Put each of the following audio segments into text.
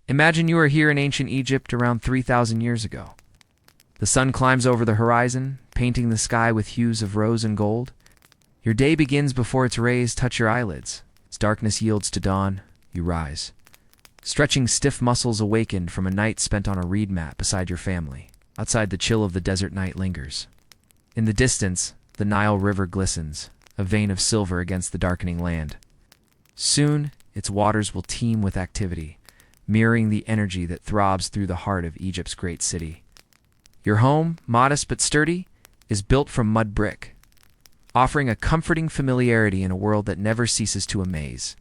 Imagine you are here in ancient Egypt around 3,000 years ago. The sun climbs over the horizon, painting the sky with hues of rose and gold. Your day begins before its rays touch your eyelids. As darkness yields to dawn, you rise. Stretching stiff muscles awakened from a night spent on a reed mat beside your family. Outside, the chill of the desert night lingers. In the distance, the Nile River glistens, a vein of silver against the darkening land. Soon, its waters will teem with activity, mirroring the energy that throbs through the heart of Egypt's great city. Your home, modest but sturdy, is built from mud brick, offering a comforting familiarity in a world that never ceases to amaze.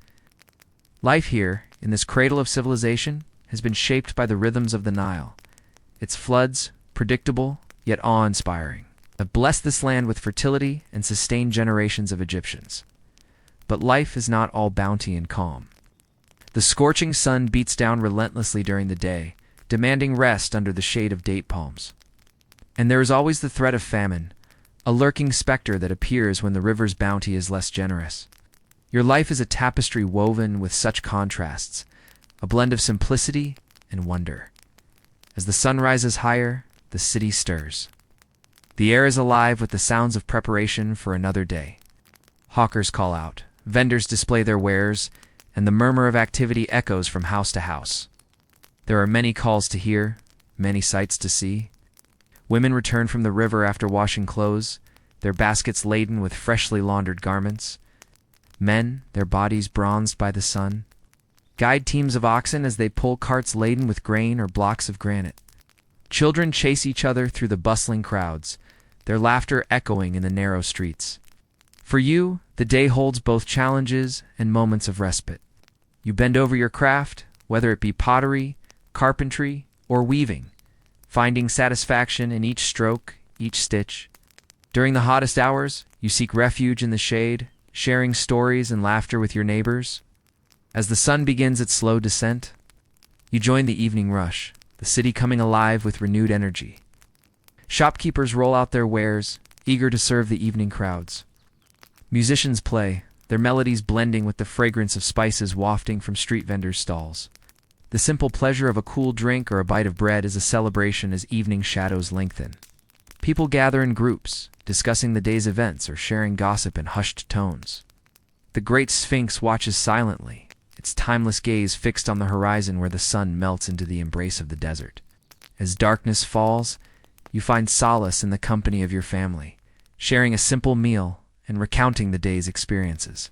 Life here, in this cradle of civilization, has been shaped by the rhythms of the Nile. Its floods, predictable yet awe-inspiring, have blessed this land with fertility and sustained generations of Egyptians. But life is not all bounty and calm. The scorching sun beats down relentlessly during the day, demanding rest under the shade of date palms. And there is always the threat of famine, a lurking specter that appears when the river's bounty is less generous. Your life is a tapestry woven with such contrasts, a blend of simplicity and wonder. As the sun rises higher, the city stirs. The air is alive with the sounds of preparation for another day. Hawkers call out, vendors display their wares, and the murmur of activity echoes from house to house. There are many calls to hear, many sights to see. Women return from the river after washing clothes, their baskets laden with freshly laundered garments. Men, their bodies bronzed by the sun, guide teams of oxen as they pull carts laden with grain or blocks of granite. Children chase each other through the bustling crowds, their laughter echoing in the narrow streets. For you, the day holds both challenges and moments of respite. You bend over your craft, whether it be pottery, carpentry, or weaving, finding satisfaction in each stroke, each stitch. During the hottest hours, you seek refuge in the shade, sharing stories and laughter with your neighbors. As the sun begins its slow descent, you join the evening rush, the city coming alive with renewed energy. Shopkeepers roll out their wares, eager to serve the evening crowds. Musicians play, their melodies blending with the fragrance of spices wafting from street vendors' stalls. The simple pleasure of a cool drink or a bite of bread is a celebration as evening shadows lengthen. People gather in groups, discussing the day's events or sharing gossip in hushed tones. The great Sphinx watches silently, its timeless gaze fixed on the horizon where the sun melts into the embrace of the desert. As darkness falls, you find solace in the company of your family, sharing a simple meal and recounting the day's experiences.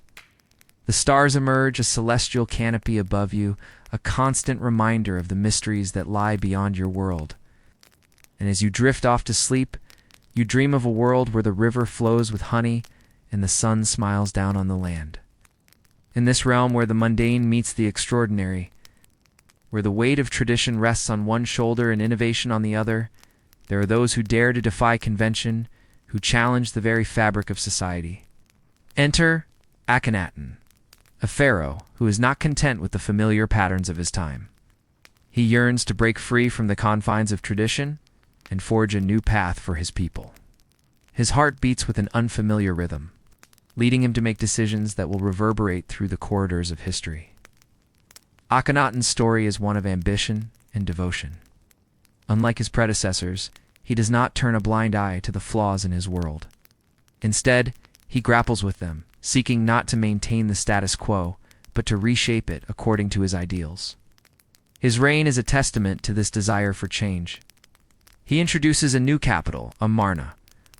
The stars emerge, a celestial canopy above you, a constant reminder of the mysteries that lie beyond your world. And as you drift off to sleep, you dream of a world where the river flows with honey and the sun smiles down on the land. In this realm where the mundane meets the extraordinary, where the weight of tradition rests on one shoulder and innovation on the other, there are those who dare to defy convention, who challenge the very fabric of society. Enter Akhenaten, a pharaoh who is not content with the familiar patterns of his time. He yearns to break free from the confines of tradition and forge a new path for his people. His heart beats with an unfamiliar rhythm, leading him to make decisions that will reverberate through the corridors of history. Akhenaten's story is one of ambition and devotion. Unlike his predecessors, he does not turn a blind eye to the flaws in his world. Instead, he grapples with them, seeking not to maintain the status quo, but to reshape it according to his ideals. His reign is a testament to this desire for change. He introduces a new capital, Amarna,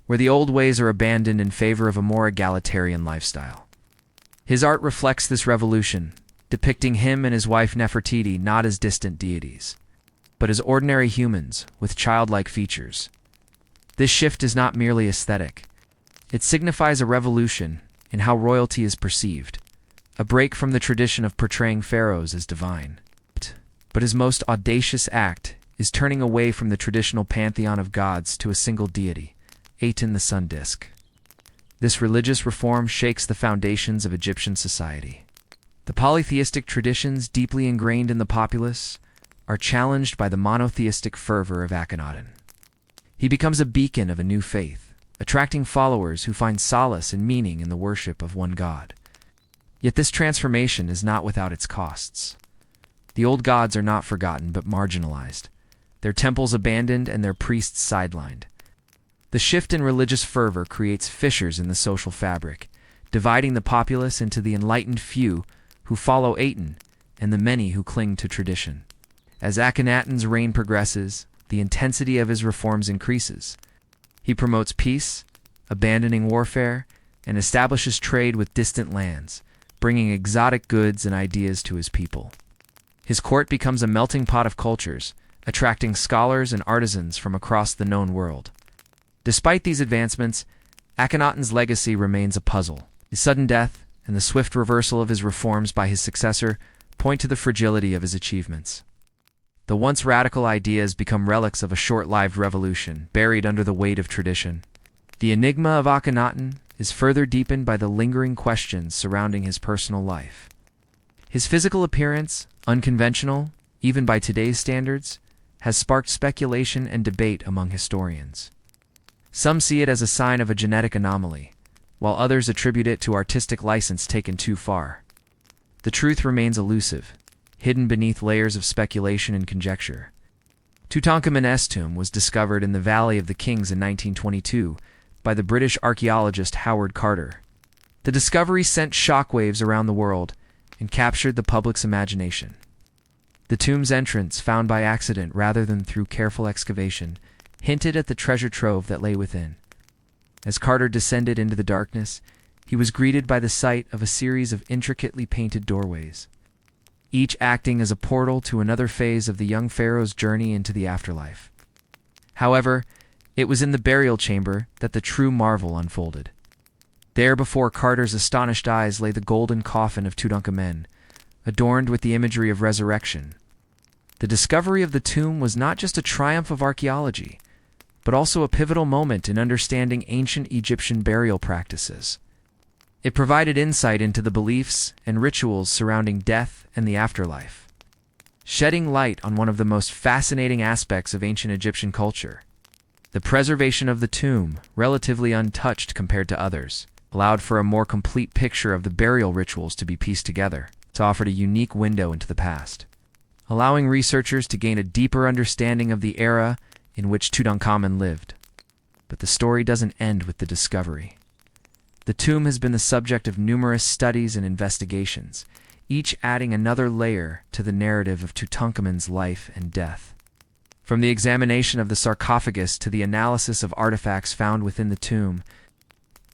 where the old ways are abandoned in favor of a more egalitarian lifestyle. His art reflects this revolution, depicting him and his wife Nefertiti not as distant deities, but as ordinary humans with childlike features. This shift is not merely aesthetic. It signifies a revolution in how royalty is perceived, a break from the tradition of portraying pharaohs as divine. But his most audacious act is turning away from the traditional pantheon of gods to a single deity, Aten the sun disk. This religious reform shakes the foundations of Egyptian society. The polytheistic traditions deeply ingrained in the populace are challenged by the monotheistic fervor of Akhenaten. He becomes a beacon of a new faith, attracting followers who find solace and meaning in the worship of one God. Yet this transformation is not without its costs. The old gods are not forgotten but marginalized, their temples abandoned and their priests sidelined. The shift in religious fervor creates fissures in the social fabric, dividing the populace into the enlightened few who follow Aten and the many who cling to tradition. As Akhenaten's reign progresses, the intensity of his reforms increases. He promotes peace, abandoning warfare, and establishes trade with distant lands, bringing exotic goods and ideas to his people. His court becomes a melting pot of cultures, attracting scholars and artisans from across the known world. Despite these advancements, Akhenaten's legacy remains a puzzle. His sudden death and the swift reversal of his reforms by his successor point to the fragility of his achievements. The once radical ideas become relics of a short-lived revolution, buried under the weight of tradition. The enigma of Akhenaten is further deepened by the lingering questions surrounding his personal life. His physical appearance, unconventional, even by today's standards, has sparked speculation and debate among historians. Some see it as a sign of a genetic anomaly, while others attribute it to artistic license taken too far. The truth remains elusive, hidden beneath layers of speculation and conjecture. Tutankhamun's tomb was discovered in the Valley of the Kings in 1922 by the British archaeologist Howard Carter. The discovery sent shockwaves around the world and captured the public's imagination. The tomb's entrance, found by accident rather than through careful excavation, hinted at the treasure trove that lay within. As Carter descended into the darkness, he was greeted by the sight of a series of intricately painted doorways, each acting as a portal to another phase of the young pharaoh's journey into the afterlife. However, it was in the burial chamber that the true marvel unfolded. There before Carter's astonished eyes lay the golden coffin of Tutankhamun, adorned with the imagery of resurrection. The discovery of the tomb was not just a triumph of archaeology, but also a pivotal moment in understanding ancient Egyptian burial practices. It provided insight into the beliefs and rituals surrounding death and the afterlife, shedding light on one of the most fascinating aspects of ancient Egyptian culture. The preservation of the tomb, relatively untouched compared to others, allowed for a more complete picture of the burial rituals to be pieced together. It offered a unique window into the past, allowing researchers to gain a deeper understanding of the era in which Tutankhamun lived. But the story doesn't end with the discovery. The tomb has been the subject of numerous studies and investigations, each adding another layer to the narrative of Tutankhamun's life and death. From the examination of the sarcophagus to the analysis of artifacts found within the tomb,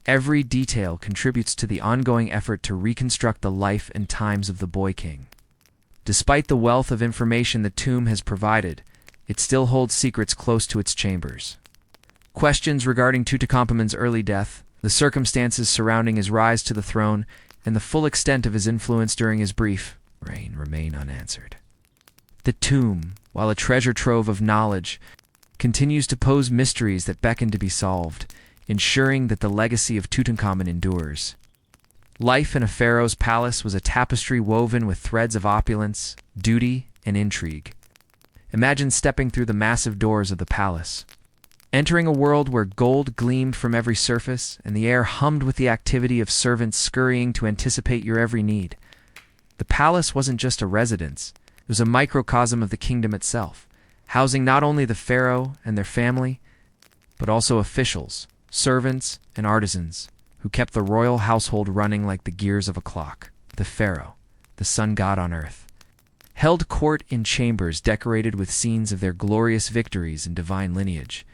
every detail contributes to the ongoing effort to reconstruct the life and times of the boy king. Despite the wealth of information the tomb has provided, it still holds secrets close to its chambers. Questions regarding Tutankhamun's early death, the circumstances surrounding his rise to the throne, and the full extent of his influence during his brief reign remain unanswered. The tomb, while a treasure trove of knowledge, continues to pose mysteries that beckon to be solved, ensuring that the legacy of Tutankhamun endures. Life in a pharaoh's palace was a tapestry woven with threads of opulence, duty, and intrigue. Imagine stepping through the massive doors of the palace, entering a world where gold gleamed from every surface and the air hummed with the activity of servants scurrying to anticipate your every need. The palace wasn't just a residence, it was a microcosm of the kingdom itself, housing not only the pharaoh and their family, but also officials, servants, and artisans who kept the royal household running like the gears of a clock. The pharaoh, the sun god on earth, held court in chambers decorated with scenes of their glorious victories and divine lineage.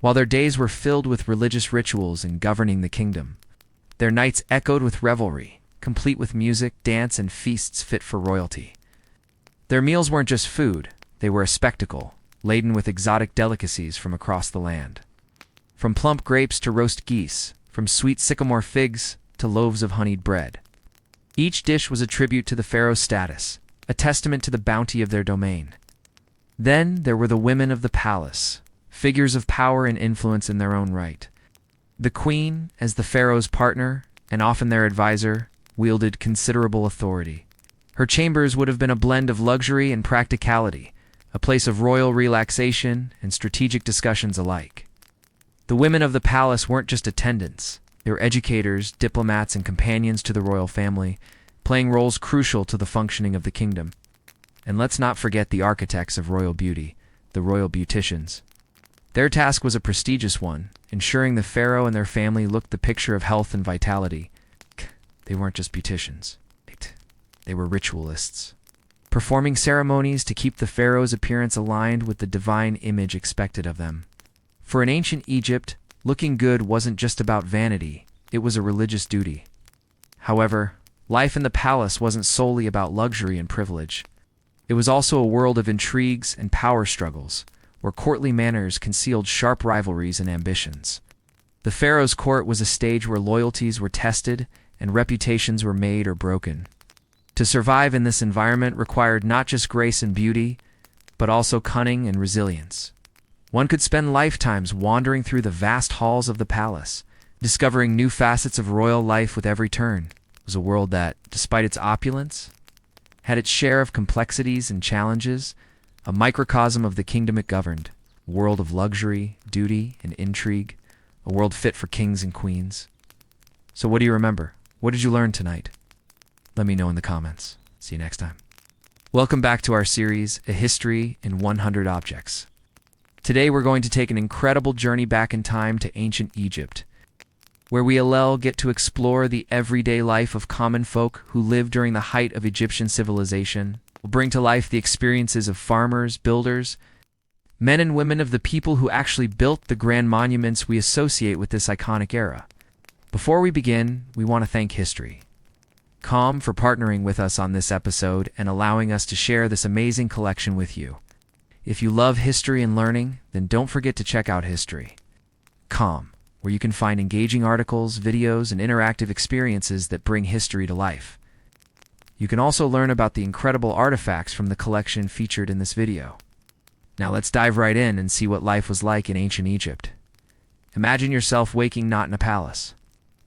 While their days were filled with religious rituals and governing the kingdom, their nights echoed with revelry, complete with music, dance, and feasts fit for royalty. Their meals weren't just food, they were a spectacle, laden with exotic delicacies from across the land. From plump grapes to roast geese, from sweet sycamore figs to loaves of honeyed bread. Each dish was a tribute to the pharaoh's status, a testament to the bounty of their domain. Then there were the women of the palace, figures of power and influence in their own right. The queen, as the pharaoh's partner, and often their advisor, wielded considerable authority. Her chambers would have been a blend of luxury and practicality, a place of royal relaxation and strategic discussions alike. The women of the palace weren't just attendants, they were educators, diplomats, and companions to the royal family, playing roles crucial to the functioning of the kingdom. And let's not forget the architects of royal beauty, the royal beauticians. Their task was a prestigious one, ensuring the pharaoh and their family looked the picture of health and vitality. They weren't just beauticians. They were ritualists, performing ceremonies to keep the pharaoh's appearance aligned with the divine image expected of them. For in ancient Egypt, looking good wasn't just about vanity, it was a religious duty. However, life in the palace wasn't solely about luxury and privilege. It was also a world of intrigues and power struggles, where courtly manners concealed sharp rivalries and ambitions. The pharaoh's court was a stage where loyalties were tested and reputations were made or broken. To survive in this environment required not just grace and beauty, but also cunning and resilience. One could spend lifetimes wandering through the vast halls of the palace, discovering new facets of royal life with every turn. It was a world that, despite its opulence, had its share of complexities and challenges, a microcosm of the kingdom it governed, a world of luxury, duty, and intrigue, a world fit for kings and queens. So what do you remember? What did you learn tonight? Let me know in the comments. See you next time. Welcome back to our series, A History in 100 Objects. Today we're going to take an incredible journey back in time to ancient Egypt, where we get to explore the everyday life of common folk who lived during the height of Egyptian civilization. We'll bring to life the experiences of farmers, builders, men and women of the people who actually built the grand monuments we associate with this iconic era. Before we begin, we want to thank history. for partnering with us on this episode and allowing us to share this amazing collection with you. If you love history and learning, then don't forget to check out History.com, where you can find engaging articles, videos, and interactive experiences that bring history to life. You can also learn about the incredible artifacts from the collection featured in this video. Now let's dive right in and see what life was like in ancient Egypt. Imagine yourself waking not in a palace,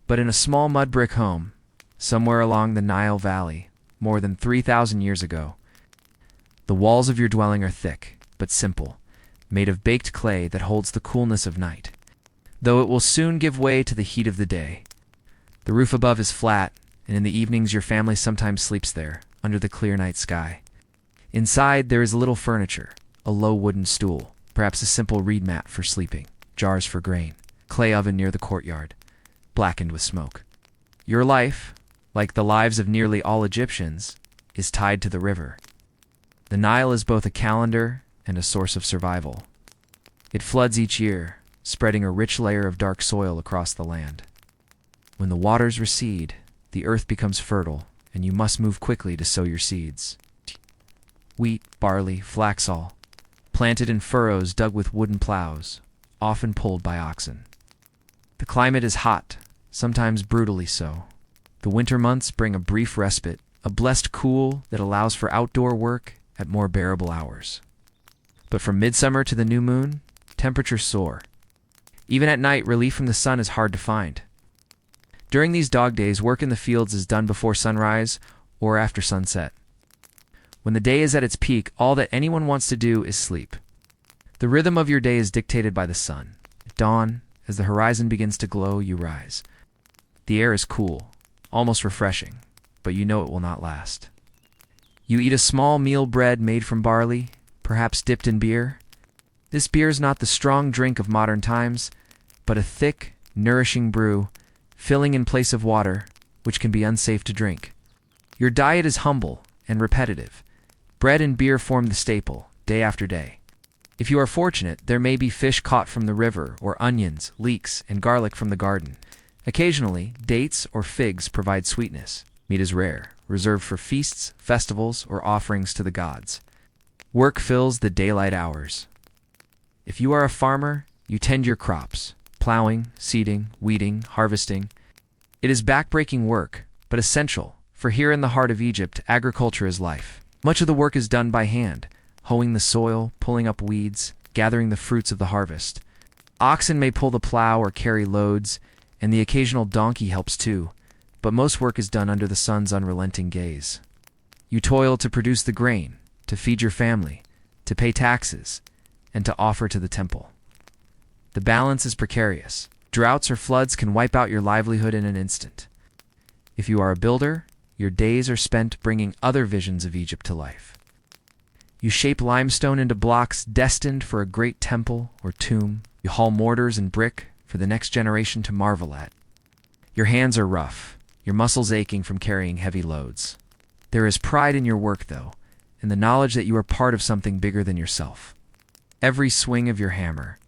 but in a small mud brick home, somewhere along the Nile Valley, more than 3,000 years ago. The walls of your dwelling are thick, but simple, made of baked clay that holds the coolness of night, though it will soon give way to the heat of the day. The roof above is flat, and in the evenings your family sometimes sleeps there, under the clear night sky. Inside there is little furniture, a low wooden stool, perhaps a simple reed mat for sleeping, jars for grain, clay oven near the courtyard, blackened with smoke. Your life, like the lives of nearly all Egyptians, is tied to the river. The Nile is both a calendar and a source of survival. It floods each year, spreading a rich layer of dark soil across the land. When the waters recede, the earth becomes fertile, and you must move quickly to sow your seeds. Wheat, barley, flaxall, planted in furrows dug with wooden plows, often pulled by oxen. The climate is hot, sometimes brutally so. The winter months bring a brief respite, a blessed cool that allows for outdoor work at more bearable hours. But from midsummer to the new moon, temperatures soar. Even at night, relief from the sun is hard to find. During these dog days, work in the fields is done before sunrise or after sunset. When the day is at its peak, all that anyone wants to do is sleep. The rhythm of your day is dictated by the sun. At dawn, as the horizon begins to glow, you rise. The air is cool, almost refreshing, but you know it will not last. You eat a small meal bread made from barley, perhaps dipped in beer. This beer is not the strong drink of modern times, but a thick, nourishing brew, filling in place of water, which can be unsafe to drink. Your diet is humble and repetitive. Bread and beer form the staple, day after day. If you are fortunate, there may be fish caught from the river, or onions, leeks, and garlic from the garden. Occasionally, dates or figs provide sweetness. Meat is rare, reserved for feasts, festivals, or offerings to the gods. Work fills the daylight hours. If you are a farmer, you tend your crops, plowing, seeding, weeding, harvesting. It is backbreaking work, but essential, for here in the heart of Egypt, agriculture is life. Much of the work is done by hand, hoeing the soil, pulling up weeds, gathering the fruits of the harvest. Oxen may pull the plow or carry loads, and the occasional donkey helps too, but most work is done under the sun's unrelenting gaze. You toil to produce the grain, to feed your family, to pay taxes, and to offer to the temple. The balance is precarious. Droughts or floods can wipe out your livelihood in an instant. If you are a builder, your days are spent bringing other visions of Egypt to life. You shape limestone into blocks destined for a great temple or tomb. You haul mortars and brick for the next generation to marvel at. Your hands are rough, your muscles aching from carrying heavy loads. There is pride in your work, though, and the knowledge that you are part of something bigger than yourself. Every swing of your hammer,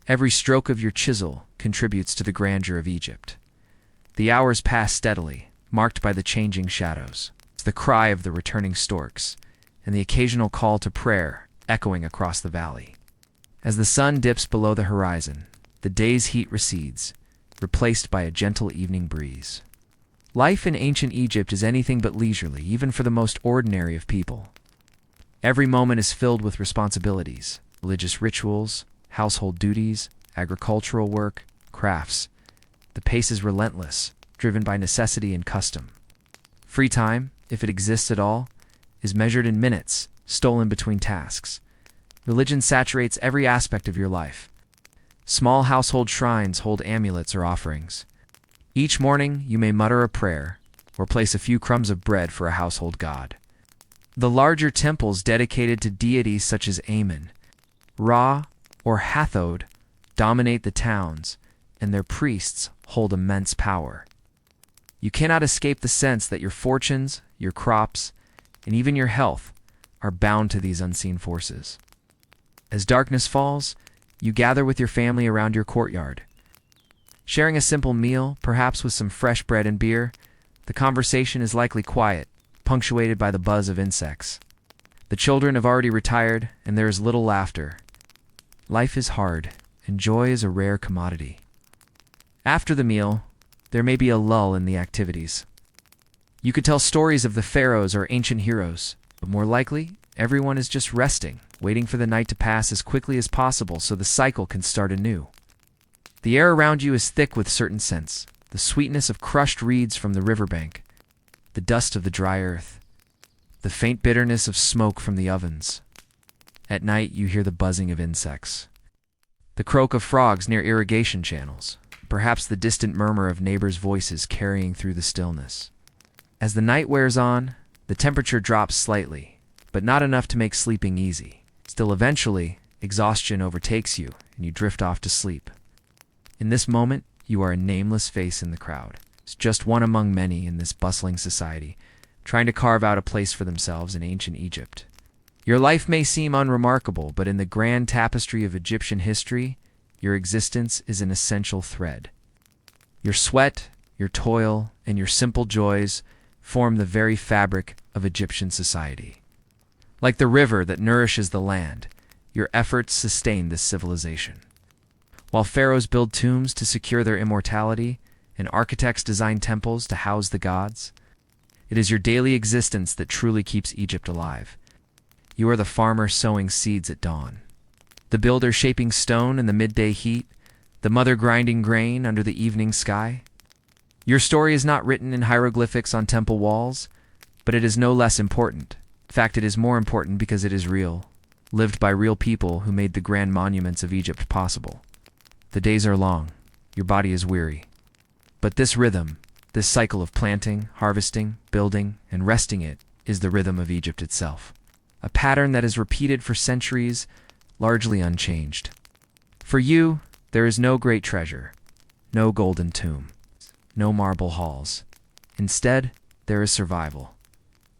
every stroke of your chisel contributes to the grandeur of Egypt. The hours pass steadily, marked by the changing shadows, the cry of the returning storks, and the occasional call to prayer echoing across the valley. As the sun dips below the horizon, the day's heat recedes, replaced by a gentle evening breeze. Life in ancient Egypt is anything but leisurely, even for the most ordinary of people. Every moment is filled with responsibilities, religious rituals, household duties, agricultural work, crafts. The pace is relentless, driven by necessity and custom. Free time, if it exists at all, is measured in minutes, stolen between tasks. Religion saturates every aspect of your life. Small household shrines hold amulets or offerings. Each morning, you may mutter a prayer or place a few crumbs of bread for a household god. The larger temples dedicated to deities such as Amun, Ra, or Hathor dominate the towns, and their priests hold immense power. You cannot escape the sense that your fortunes, your crops, and even your health are bound to these unseen forces. As darkness falls, you gather with your family around your courtyard. Sharing a simple meal, perhaps with some fresh bread and beer, the conversation is likely quiet, punctuated by the buzz of insects. The children have already retired, and there is little laughter. Life is hard, and joy is a rare commodity. After the meal, there may be a lull in the activities. You could tell stories of the pharaohs or ancient heroes, but more likely, everyone is just resting, waiting for the night to pass as quickly as possible so the cycle can start anew. The air around you is thick with certain scents, the sweetness of crushed reeds from the riverbank, the dust of the dry earth, the faint bitterness of smoke from the ovens. At night, you hear the buzzing of insects, the croak of frogs near irrigation channels, perhaps the distant murmur of neighbors' voices carrying through the stillness. As the night wears on, the temperature drops slightly, but not enough to make sleeping easy. Still, eventually, exhaustion overtakes you, and you drift off to sleep. In this moment, you are a nameless face in the crowd. It's just one among many in this bustling society, trying to carve out a place for themselves in ancient Egypt. Your life may seem unremarkable, but in the grand tapestry of Egyptian history, your existence is an essential thread. Your sweat, your toil, and your simple joys form the very fabric of Egyptian society. Like the river that nourishes the land, your efforts sustain this civilization. While pharaohs build tombs to secure their immortality, and architects design temples to house the gods, it is your daily existence that truly keeps Egypt alive. You are the farmer sowing seeds at dawn, the builder shaping stone in the midday heat, the mother grinding grain under the evening sky. Your story is not written in hieroglyphics on temple walls, but it is no less important. In fact, it is more important because it is real, lived by real people who made the grand monuments of Egypt possible. The days are long, your body is weary. But this rhythm, this cycle of planting, harvesting, building, and resting it, is the rhythm of Egypt itself. A pattern that is repeated for centuries, largely unchanged. For you, there is no great treasure, no golden tomb, no marble halls. Instead, there is survival.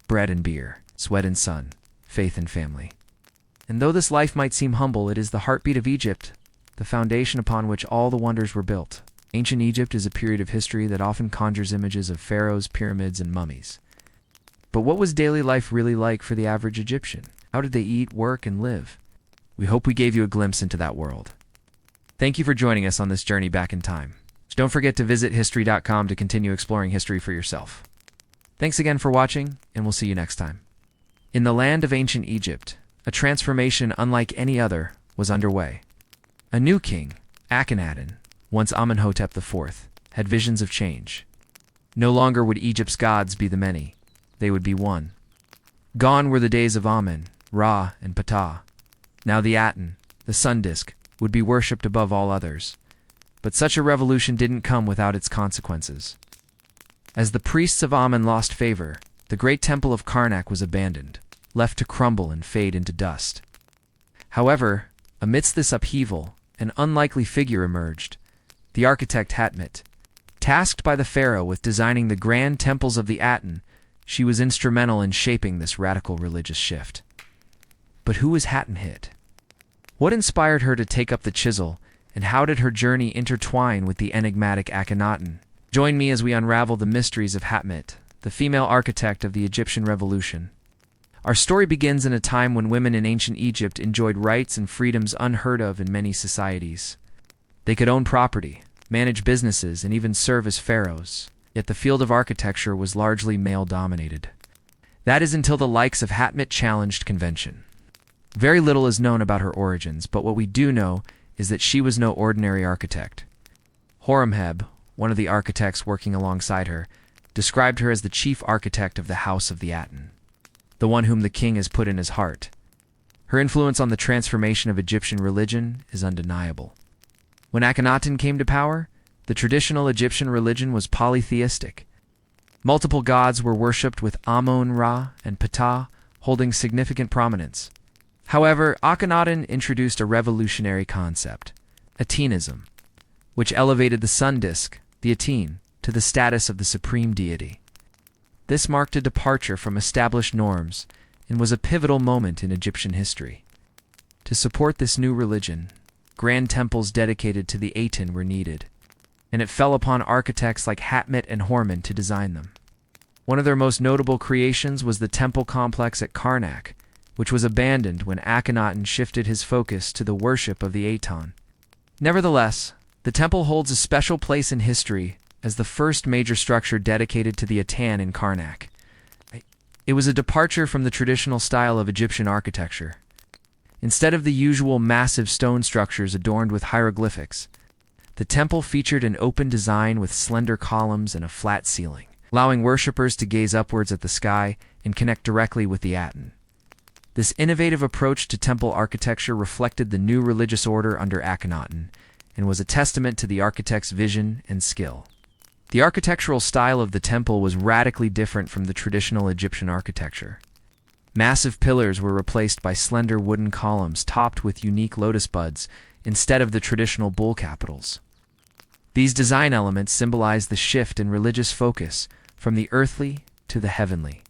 Bread and beer, sweat and sun, faith and family. And though this life might seem humble, it is the heartbeat of Egypt, the foundation upon which all the wonders were built. Ancient Egypt is a period of history that often conjures images of pharaohs, pyramids, and mummies. But what was daily life really like for the average Egyptian? How did they eat, work, and live? We hope we gave you a glimpse into that world. Thank you for joining us on this journey back in time. Don't forget to visit history.com to continue exploring history for yourself. Thanks again for watching, and we'll see you next time. In the land of ancient Egypt, a transformation unlike any other was underway. A new king, Akhenaten, once Amenhotep IV, had visions of change. No longer would Egypt's gods be the many. They would be one. Gone were the days of Amun, Ra, and Ptah. Now the Aten, the sun disk, would be worshipped above all others. But such a revolution didn't come without its consequences. As the priests of Amun lost favor, the great temple of Karnak was abandoned. left to crumble and fade into dust. However, amidst this upheaval, an unlikely figure emerged, the architect Hatmet. Tasked by the pharaoh with designing the grand temples of the Aten, she was instrumental in shaping this radical religious shift. But who was Hatmet? What inspired her to take up the chisel, and how did her journey intertwine with the enigmatic Akhenaten? Join me as we unravel the mysteries of Hatmet, the female architect of the Egyptian Revolution. Our story begins in a time when women in ancient Egypt enjoyed rights and freedoms unheard of in many societies. They could own property, manage businesses, and even serve as pharaohs, yet the field of architecture was largely male-dominated. That is until the likes of Hatmet challenged convention. Very little is known about her origins, but what we do know is that she was no ordinary architect. Horemheb, one of the architects working alongside her, described her as the chief architect of the House of the Aten, the one whom the king has put in his heart. Her influence on the transformation of Egyptian religion is undeniable. When Akhenaten came to power, the traditional Egyptian religion was polytheistic. Multiple gods were worshipped, with Amun-Ra and Ptah holding significant prominence. However, Akhenaten introduced a revolutionary concept, Atenism, which elevated the sun disk, the Aten, to the status of the supreme deity. This marked a departure from established norms and was a pivotal moment in Egyptian history. To support this new religion, grand temples dedicated to the Aten were needed, and it fell upon architects like Hatmet and Hormon to design them. One of their most notable creations was the temple complex at Karnak, which was abandoned when Akhenaten shifted his focus to the worship of the Aten. Nevertheless, the temple holds a special place in history as the first major structure dedicated to the Aten in Karnak. It was a departure from the traditional style of Egyptian architecture. Instead of the usual massive stone structures adorned with hieroglyphics, the temple featured an open design with slender columns and a flat ceiling, allowing worshippers to gaze upwards at the sky and connect directly with the Aten. This innovative approach to temple architecture reflected the new religious order under Akhenaten and was a testament to the architect's vision and skill. The architectural style of the temple was radically different from the traditional Egyptian architecture. Massive pillars were replaced by slender wooden columns topped with unique lotus buds instead of the traditional bull capitals. These design elements symbolized the shift in religious focus from the earthly to the heavenly.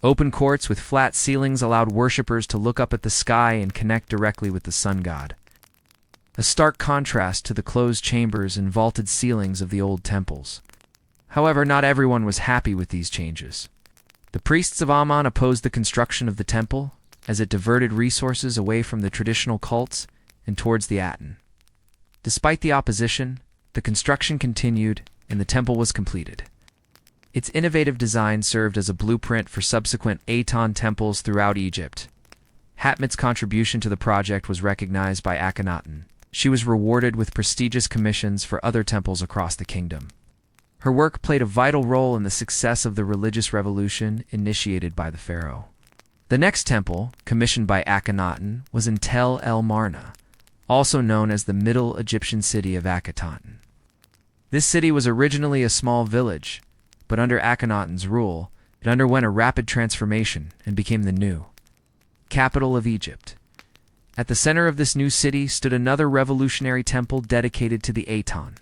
Open courts with flat ceilings allowed worshippers to look up at the sky and connect directly with the sun god. A stark contrast to the closed chambers and vaulted ceilings of the old temples. However, not everyone was happy with these changes. The priests of Amun opposed the construction of the temple, as it diverted resources away from the traditional cults and towards the Aten. Despite the opposition, the construction continued and the temple was completed. Its innovative design served as a blueprint for subsequent Aten temples throughout Egypt. Hatmet's contribution to the project was recognized by Akhenaten. She was rewarded with prestigious commissions for other temples across the kingdom. Her work played a vital role in the success of the religious revolution initiated by the pharaoh. The next temple, commissioned by Akhenaten, was in Tel El Marna, also known as the Middle Egyptian city of Akhenaten. This city was originally a small village, but under Akhenaten's rule, it underwent a rapid transformation and became the new capital of Egypt. At the center of this new city stood another revolutionary temple dedicated to the Aten.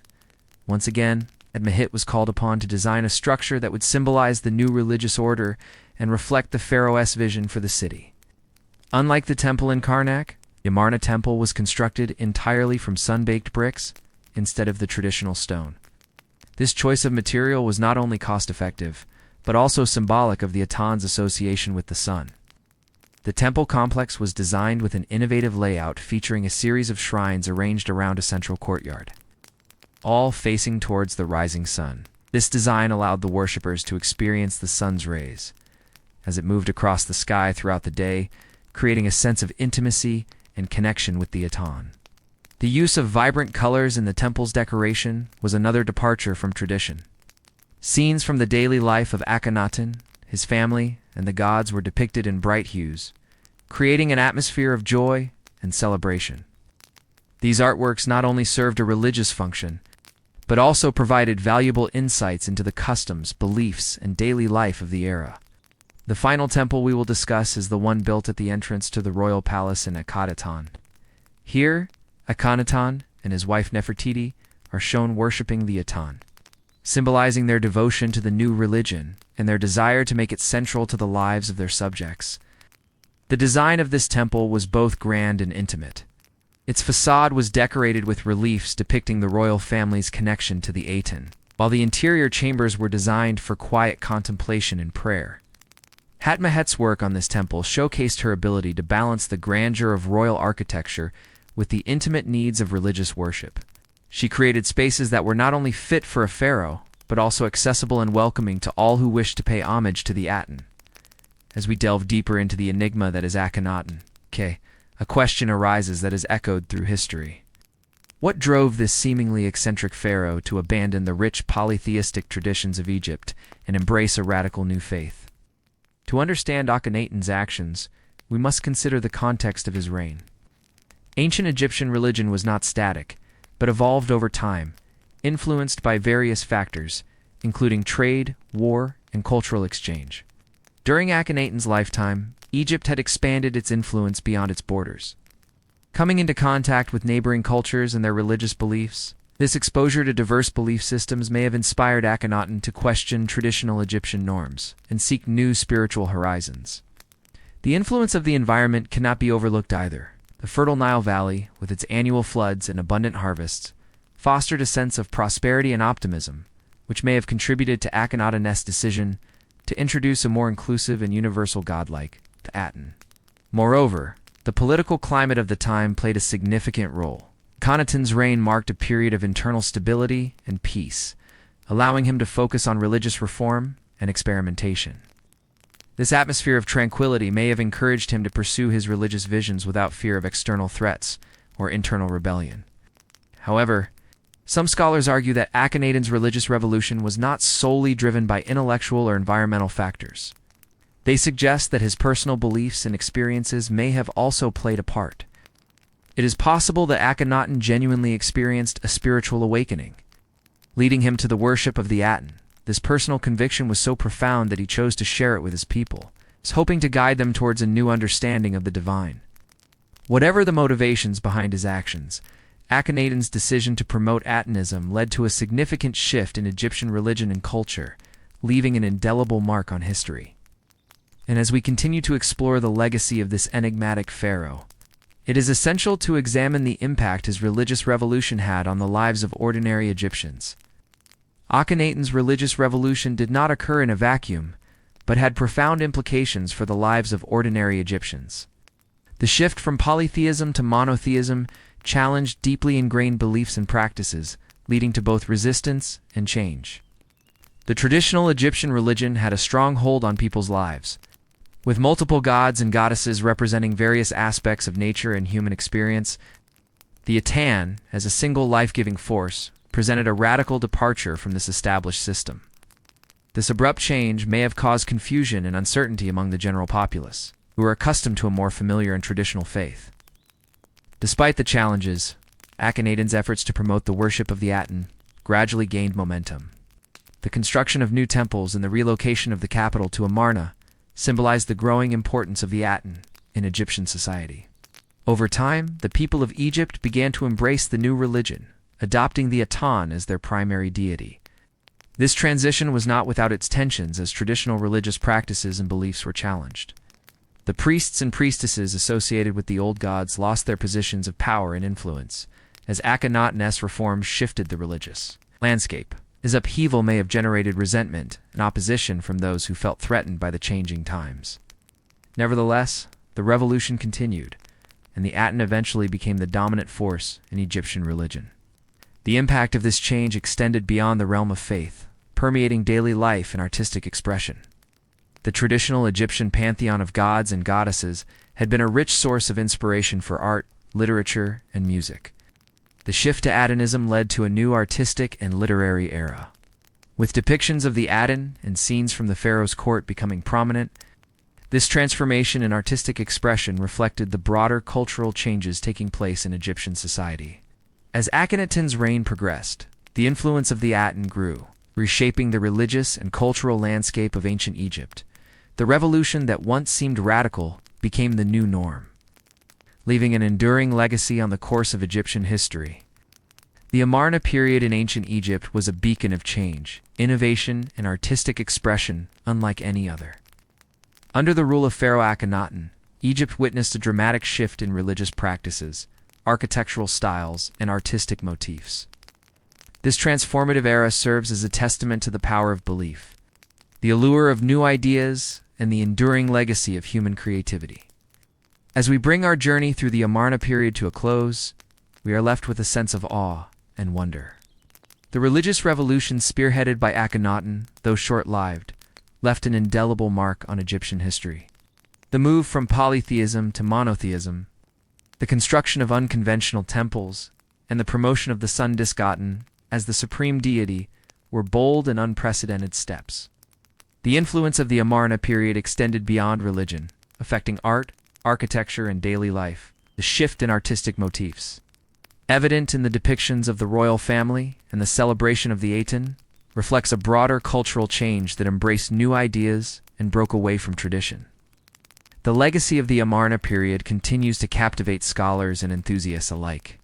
Once again, Admehit was called upon to design a structure that would symbolize the new religious order and reflect the pharaoh's vision for the city. Unlike the temple in Karnak, the Amarna temple was constructed entirely from sun-baked bricks instead of the traditional stone. This choice of material was not only cost-effective, but also symbolic of the Aten's association with the sun. The temple complex was designed with an innovative layout featuring a series of shrines arranged around a central courtyard, all facing towards the rising sun. This design allowed the worshippers to experience the sun's rays as it moved across the sky throughout the day, creating a sense of intimacy and connection with the Aten. The use of vibrant colors in the temple's decoration was another departure from tradition. Scenes from the daily life of Akhenaten, his family, and the gods were depicted in bright hues, creating an atmosphere of joy and celebration. These artworks not only served a religious function, but also provided valuable insights into the customs, beliefs, and daily life of the era. The final temple we will discuss is the one built at the entrance to the royal palace in Akhenaten. Here, Akhenaten and his wife Nefertiti are shown worshipping the Aten, symbolizing their devotion to the new religion and their desire to make it central to the lives of their subjects. The design of this temple was both grand and intimate. Its facade was decorated with reliefs depicting the royal family's connection to the Aten, while the interior chambers were designed for quiet contemplation and prayer. Hatmahet's work on this temple showcased her ability to balance the grandeur of royal architecture with the intimate needs of religious worship. She created spaces that were not only fit for a pharaoh, but also accessible and welcoming to all who wished to pay homage to the Aten. As we delve deeper into the enigma that is Akhenaten, a question arises that is echoed through history. What drove this seemingly eccentric pharaoh to abandon the rich polytheistic traditions of Egypt and embrace a radical new faith? To understand Akhenaten's actions, we must consider the context of his reign. Ancient Egyptian religion was not static, but evolved over time, influenced by various factors, including trade, war, and cultural exchange. During Akhenaten's lifetime, Egypt had expanded its influence beyond its borders. Coming into contact with neighboring cultures and their religious beliefs, this exposure to diverse belief systems may have inspired Akhenaten to question traditional Egyptian norms and seek new spiritual horizons. The influence of the environment cannot be overlooked either. The fertile Nile Valley, with its annual floods and abundant harvests, fostered a sense of prosperity and optimism, which may have contributed to Akhenaten's decision to introduce a more inclusive and universal god like the Aten. Moreover, the political climate of the time played a significant role. Akhenaten's reign marked a period of internal stability and peace, allowing him to focus on religious reform and experimentation. This atmosphere of tranquility may have encouraged him to pursue his religious visions without fear of external threats or internal rebellion. However, some scholars argue that Akhenaten's religious revolution was not solely driven by intellectual or environmental factors. They suggest that his personal beliefs and experiences may have also played a part. It is possible that Akhenaten genuinely experienced a spiritual awakening, leading him to the worship of the Aten. This personal conviction was so profound that he chose to share it with his people, hoping to guide them towards a new understanding of the divine. Whatever the motivations behind his actions, Akhenaten's decision to promote Atenism led to a significant shift in Egyptian religion and culture, leaving an indelible mark on history. And as we continue to explore the legacy of this enigmatic pharaoh, it is essential to examine the impact his religious revolution had on the lives of ordinary Egyptians. Akhenaten's religious revolution did not occur in a vacuum, but had profound implications for the lives of ordinary Egyptians. The shift from polytheism to monotheism challenged deeply ingrained beliefs and practices, leading to both resistance and change. The traditional Egyptian religion had a strong hold on people's lives, with multiple gods and goddesses representing various aspects of nature and human experience. The Aten, as a single life-giving force, presented a radical departure from this established system. This abrupt change may have caused confusion and uncertainty among the general populace, who were accustomed to a more familiar and traditional faith. Despite the challenges, Akhenaten's efforts to promote the worship of the Aten gradually gained momentum. The construction of new temples and the relocation of the capital to Amarna symbolized the growing importance of the Aten in Egyptian society. Over time, the people of Egypt began to embrace the new religion, adopting the Aten as their primary deity. This transition was not without its tensions, as traditional religious practices and beliefs were challenged. The priests and priestesses associated with the old gods lost their positions of power and influence, as Akhenaten's reforms shifted the religious landscape. His upheaval may have generated resentment and opposition from those who felt threatened by the changing times. Nevertheless, the revolution continued, and the Aten eventually became the dominant force in Egyptian religion. The impact of this change extended beyond the realm of faith, permeating daily life and artistic expression. The traditional Egyptian pantheon of gods and goddesses had been a rich source of inspiration for art, literature, and music. The shift to Atenism led to a new artistic and literary era. With depictions of the Aten and scenes from the pharaoh's court becoming prominent, this transformation in artistic expression reflected the broader cultural changes taking place in Egyptian society. As Akhenaten's reign progressed, the influence of the Aten grew, reshaping the religious and cultural landscape of ancient Egypt. The revolution that once seemed radical became the new norm, leaving an enduring legacy on the course of Egyptian history. The Amarna period in ancient Egypt was a beacon of change, innovation, and artistic expression unlike any other. Under the rule of Pharaoh Akhenaten, Egypt witnessed a dramatic shift in religious practices, architectural styles, and artistic motifs. This transformative era serves as a testament to the power of belief, the allure of new ideas, and the enduring legacy of human creativity. As we bring our journey through the Amarna period to a close, we are left with a sense of awe and wonder. The religious revolution spearheaded by Akhenaten, though short-lived, left an indelible mark on Egyptian history. The move from polytheism to monotheism, the construction of unconventional temples, and the promotion of the sun Diskoten as the supreme deity were bold and unprecedented steps. The influence of the Amarna period extended beyond religion, affecting art, architecture, and daily life. The shift in artistic motifs, evident in the depictions of the royal family and the celebration of the Aten, reflects a broader cultural change that embraced new ideas and broke away from tradition. The legacy of the Amarna period continues to captivate scholars and enthusiasts alike.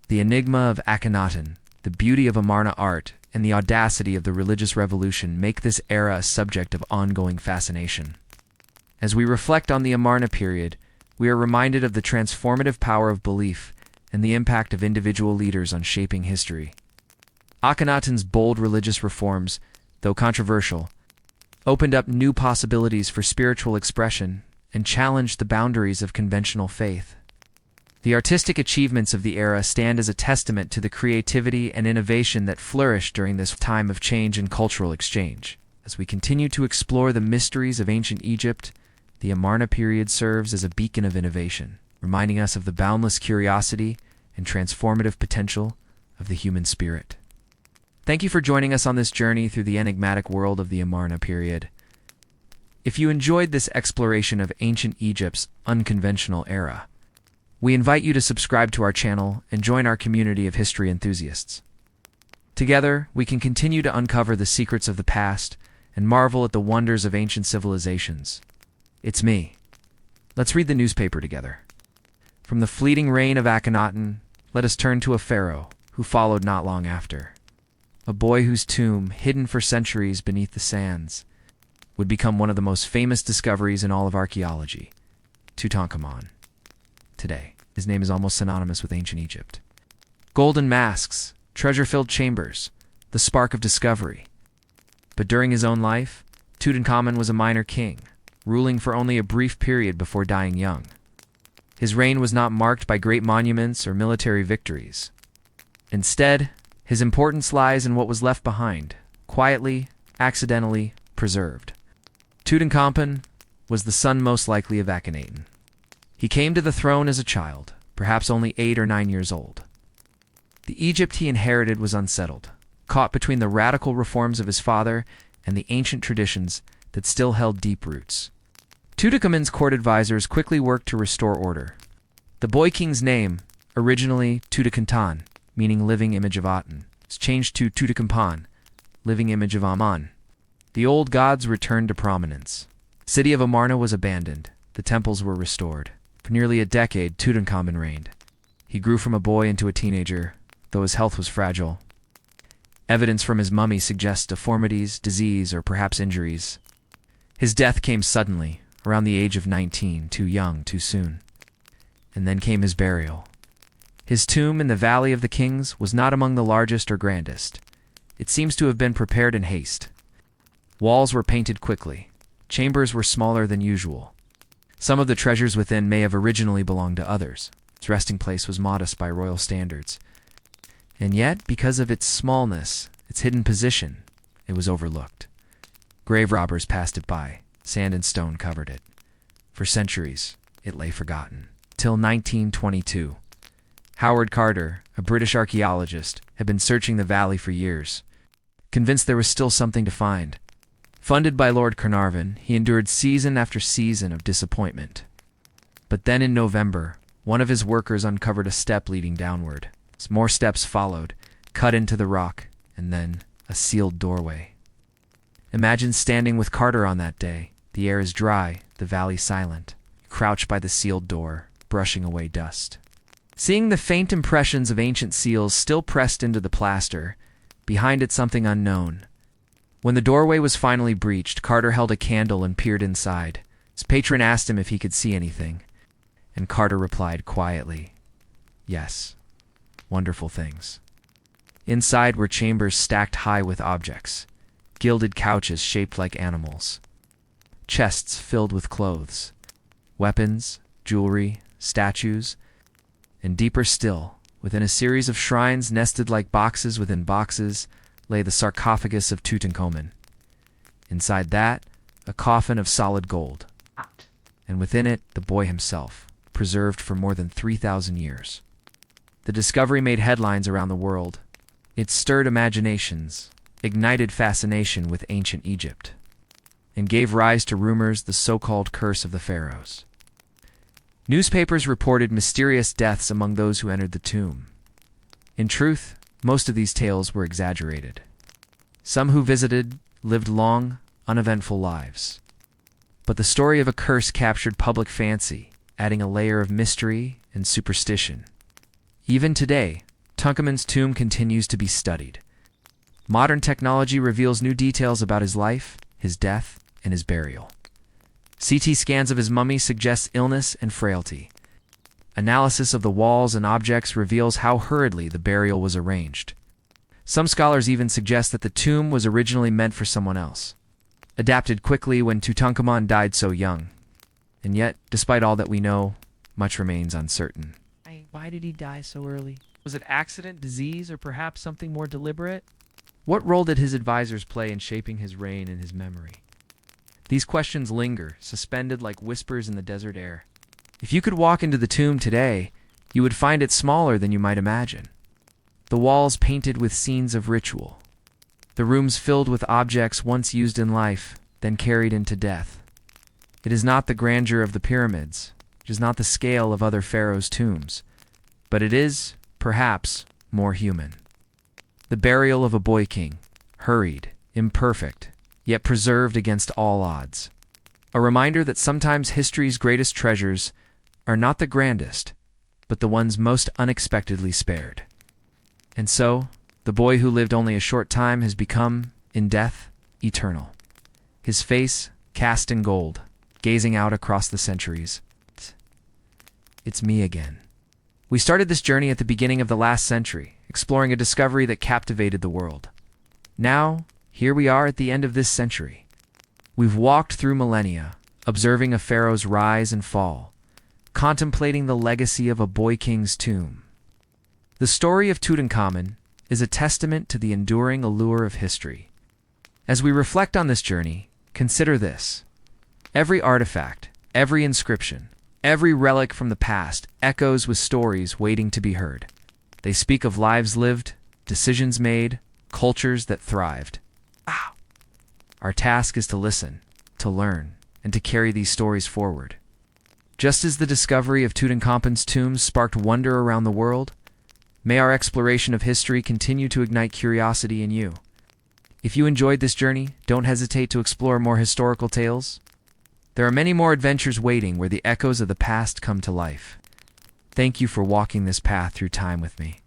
The enigma of Akhenaten, the beauty of Amarna art, and the audacity of the religious revolution make this era a subject of ongoing fascination. As we reflect on the Amarna period, we are reminded of the transformative power of belief and the impact of individual leaders on shaping history. Akhenaten's bold religious reforms, though controversial, opened up new possibilities for spiritual expression and challenged the boundaries of conventional faith. The artistic achievements of the era stand as a testament to the creativity and innovation that flourished during this time of change and cultural exchange. As we continue to explore the mysteries of ancient Egypt, the Amarna period serves as a beacon of innovation, reminding us of the boundless curiosity and transformative potential of the human spirit. Thank you for joining us on this journey through the enigmatic world of the Amarna period. If you enjoyed this exploration of ancient Egypt's unconventional era, we invite you to subscribe to our channel and join our community of history enthusiasts. Together, we can continue to uncover the secrets of the past and marvel at the wonders of ancient civilizations. It's me. Let's read the newspaper together. From the fleeting reign of Akhenaten, let us turn to a pharaoh who followed not long after. A boy whose tomb, hidden for centuries beneath the sands, would become one of the most famous discoveries in all of archaeology, Tutankhamun. Today, his name is almost synonymous with ancient Egypt. Golden masks, treasure-filled chambers, the spark of discovery. But during his own life, Tutankhamun was a minor king, ruling for only a brief period before dying young. His reign was not marked by great monuments or military victories. Instead, his importance lies in what was left behind, quietly, accidentally preserved. Tutankhamun was the son most likely of Akhenaten. He came to the throne as a child, perhaps only 8 or 9 years old. The Egypt he inherited was unsettled, caught between the radical reforms of his father and the ancient traditions that still held deep roots. Tutankhamun's court advisors quickly worked to restore order. The boy king's name, originally Tutankhaten, meaning living image of Aten, was changed to Tutankhamun, living image of Amun. The old gods returned to prominence. The city of Amarna was abandoned. The temples were restored. For nearly a decade, Tutankhamun reigned. He grew from a boy into a teenager, though his health was fragile. Evidence from his mummy suggests deformities, disease, or perhaps injuries. His death came suddenly, around the age of 19, too young, too soon. And then came his burial. His tomb in the Valley of the Kings was not among the largest or grandest. It seems to have been prepared in haste. Walls were painted quickly. Chambers were smaller than usual. Some of the treasures within may have originally belonged to others. Its resting place was modest by royal standards. And yet, because of its smallness, its hidden position, it was overlooked. Grave robbers passed it by. Sand and stone covered it. For centuries, it lay forgotten. Till 1922. Howard Carter, a British archaeologist, had been searching the valley for years, convinced there was still something to find. Funded by Lord Carnarvon, he endured season after season of disappointment. But then in November, one of his workers uncovered a step leading downward. As more steps followed, cut into the rock, and then a sealed doorway. Imagine standing with Carter on that day, The air is dry, the valley silent. You crouch by the sealed door, brushing away dust. Seeing the faint impressions of ancient seals still pressed into the plaster, behind it something unknown. When the doorway was finally breached, Carter held a candle and peered inside. His patron asked him if he could see anything, and Carter replied quietly, "Yes, wonderful things." Inside were chambers stacked high with objects, gilded couches shaped like animals, chests filled with clothes, weapons, jewelry, statues, and deeper still, within a series of shrines nested like boxes within boxes, lay the sarcophagus of Tutankhamun. Inside that, a coffin of solid gold, and within it, the boy himself, preserved for more than 3,000 years. The discovery made headlines around the world. It stirred imaginations, ignited fascination with ancient Egypt, and gave rise to rumors, the so-called curse of the pharaohs. Newspapers reported mysterious deaths among those who entered the tomb. In truth, most of these tales were exaggerated. Some who visited lived long, uneventful lives. But the story of a curse captured public fancy, adding a layer of mystery and superstition. Even today, Tutankhamun's tomb continues to be studied. Modern technology reveals new details about his life, his death, and his burial. CT scans of his mummy suggest illness and frailty. Analysis of the walls and objects reveals how hurriedly the burial was arranged. Some scholars even suggest that the tomb was originally meant for someone else, adapted quickly when Tutankhamun died so young. And yet, despite all that we know, much remains uncertain. Why did he die so early? Was it accident, disease, or perhaps something more deliberate? What role did his advisors play in shaping his reign and his memory? These questions linger, suspended like whispers in the desert air. If you could walk into the tomb today, you would find it smaller than you might imagine. The walls painted with scenes of ritual. The rooms filled with objects once used in life, then carried into death. It is not the grandeur of the pyramids. It is not the scale of other pharaohs' tombs. But it is, perhaps, more human. The burial of a boy king, hurried, imperfect, yet preserved against all odds. A reminder that sometimes history's greatest treasures are not the grandest, but the ones most unexpectedly spared. And so, the boy who lived only a short time has become, in death, eternal. His face, cast in gold, gazing out across the centuries. It's me again. We started this journey at the beginning of the last century, exploring a discovery that captivated the world. Now, here we are at the end of this century. We've walked through millennia, observing a pharaoh's rise and fall, contemplating the legacy of a boy king's tomb. The story of Tutankhamun is a testament to the enduring allure of history. As we reflect on this journey, consider this. Every artifact, every inscription, every relic from the past echoes with stories waiting to be heard. They speak of lives lived, decisions made, cultures that thrived. Our task is to listen, to learn, and to carry these stories forward. Just as the discovery of Tutankhamun's tomb sparked wonder around the world, may our exploration of history continue to ignite curiosity in you. If you enjoyed this journey, don't hesitate to explore more historical tales. There are many more adventures waiting where the echoes of the past come to life. Thank you for walking this path through time with me.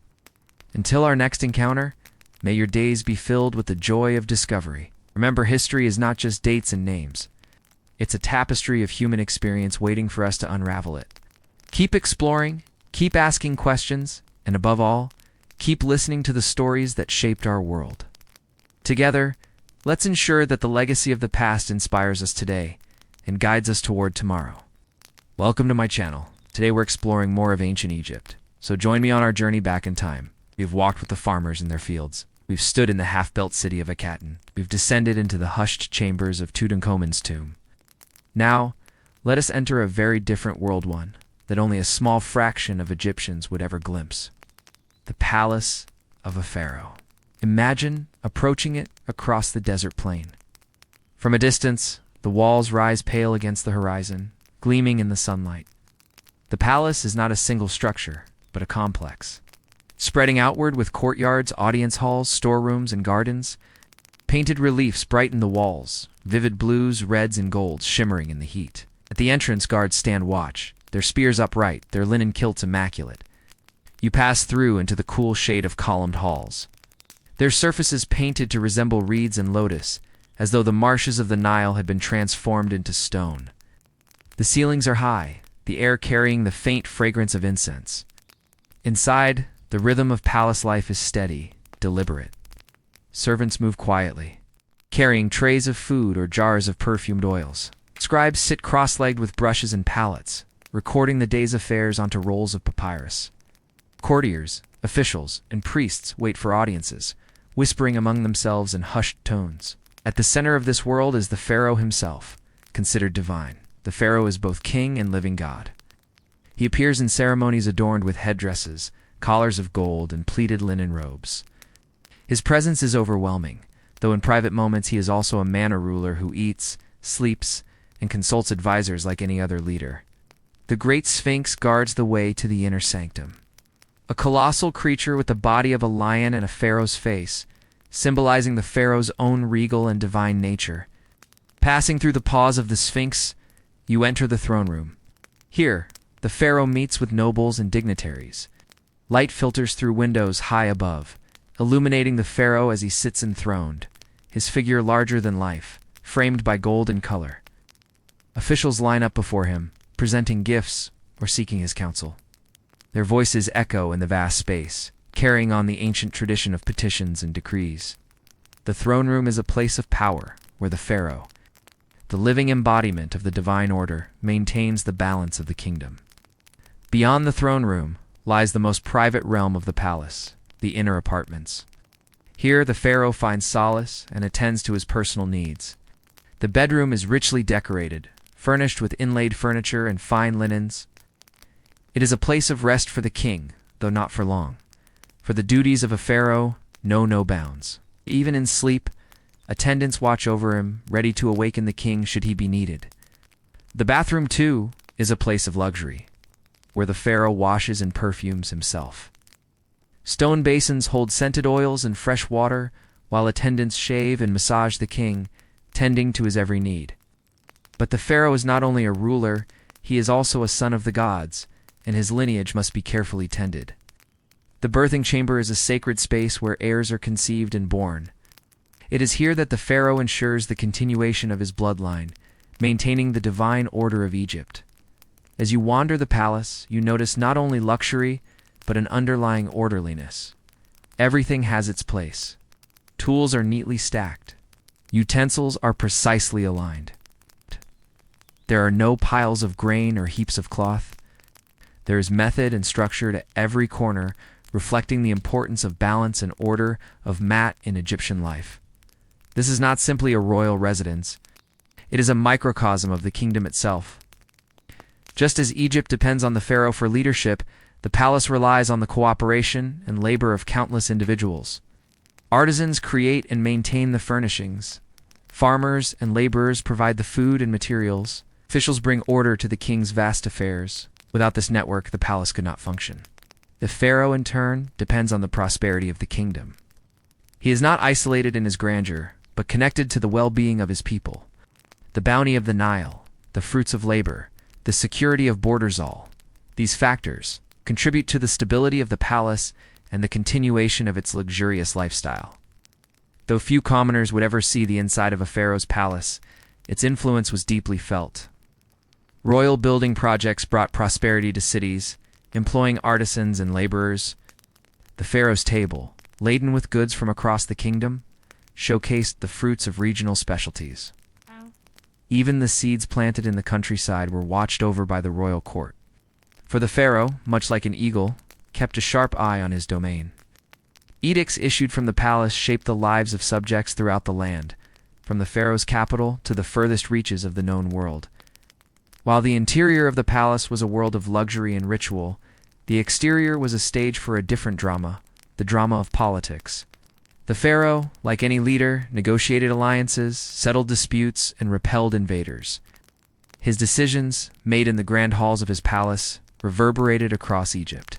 Until our next encounter, may your days be filled with the joy of discovery. Remember, history is not just dates and names. It's a tapestry of human experience waiting for us to unravel it. Keep exploring, keep asking questions, and above all, keep listening to the stories that shaped our world. Together, let's ensure that the legacy of the past inspires us today and guides us toward tomorrow. Welcome to my channel. Today we're exploring more of ancient Egypt. So join me on our journey back in time. We've walked with the farmers in their fields. We've stood in the half-built city of Akhenaten. We've descended into the hushed chambers of Tutankhamun's tomb. Now, let us enter a very different world, one that only a small fraction of Egyptians would ever glimpse. The palace of a pharaoh. Imagine approaching it across the desert plain. From a distance, the walls rise pale against the horizon, gleaming in the sunlight. The palace is not a single structure, but a complex, spreading outward with courtyards, audience halls, storerooms, and gardens. Painted reliefs brighten the walls, vivid blues, reds, and golds shimmering in the heat. At the entrance, guards stand watch, their spears upright, their linen kilts immaculate. You pass through into the cool shade of columned halls, their surfaces painted to resemble reeds and lotus, as though the marshes of the Nile had been transformed into stone. The ceilings are high, the air carrying the faint fragrance of incense. Inside, the rhythm of palace life is steady, deliberate. Servants move quietly, carrying trays of food or jars of perfumed oils. Scribes sit cross-legged with brushes and palettes, recording the day's affairs onto rolls of papyrus. Courtiers, officials, and priests wait for audiences, whispering among themselves in hushed tones. At the center of this world is the pharaoh himself, considered divine. The pharaoh is both king and living god. He appears in ceremonies adorned with headdresses, collars of gold, and pleated linen robes. His presence is overwhelming, though in private moments he is also a manor ruler who eats, sleeps, and consults advisors like any other leader. The great Sphinx guards the way to the inner sanctum. A colossal creature with the body of a lion and a pharaoh's face, symbolizing the pharaoh's own regal and divine nature. Passing through the paws of the Sphinx, you enter the throne room. Here, the pharaoh meets with nobles and dignitaries. Light filters through windows high above, illuminating the pharaoh as he sits enthroned, his figure larger than life, framed by gold and color. Officials line up before him, presenting gifts or seeking his counsel. Their voices echo in the vast space, carrying on the ancient tradition of petitions and decrees. The throne room is a place of power, where the pharaoh, the living embodiment of the divine order, maintains the balance of the kingdom. Beyond the throne room lies the most private realm of the palace, the inner apartments. Here the pharaoh finds solace and attends to his personal needs. The bedroom is richly decorated, furnished with inlaid furniture and fine linens. It is a place of rest for the king, though not for long. For the duties of a pharaoh know no bounds. Even in sleep, attendants watch over him, ready to awaken the king should he be needed. The bathroom, too, is a place of luxury, where the pharaoh washes and perfumes himself. Stone basins hold scented oils and fresh water, while attendants shave and massage the king, tending to his every need. But the pharaoh is not only a ruler, he is also a son of the gods, and his lineage must be carefully tended. The birthing chamber is a sacred space where heirs are conceived and born. It is here that the pharaoh ensures the continuation of his bloodline, maintaining the divine order of Egypt. As you wander the palace, you notice not only luxury, but an underlying orderliness. Everything has its place. Tools are neatly stacked. Utensils are precisely aligned. There are no piles of grain or heaps of cloth. There is method and structure to every corner, reflecting the importance of balance and order of mat in Egyptian life. This is not simply a royal residence. It is a microcosm of the kingdom itself. Just as Egypt depends on the pharaoh for leadership, the palace relies on the cooperation and labor of countless individuals. Artisans create and maintain the furnishings. Farmers and laborers provide the food and materials. Officials bring order to the king's vast affairs. Without this network, the palace could not function. The pharaoh, in turn, depends on the prosperity of the kingdom. He is not isolated in his grandeur, but connected to the well-being of his people. The bounty of the Nile, the fruits of labor, the security of borders, all these factors contribute to the stability of the palace and the continuation of its luxurious lifestyle. Though few commoners would ever see the inside of a pharaoh's palace, its influence was deeply felt. Royal building projects brought prosperity to cities, employing artisans and laborers. The pharaoh's table, laden with goods from across the kingdom, showcased the fruits of regional specialties. Even the seeds planted in the countryside were watched over by the royal court. For the pharaoh, much like an eagle, kept a sharp eye on his domain. Edicts issued from the palace shaped the lives of subjects throughout the land, from the pharaoh's capital to the furthest reaches of the known world. While the interior of the palace was a world of luxury and ritual, the exterior was a stage for a different drama, the drama of politics. The pharaoh, like any leader, negotiated alliances, settled disputes, and repelled invaders. His decisions, made in the grand halls of his palace, reverberated across Egypt,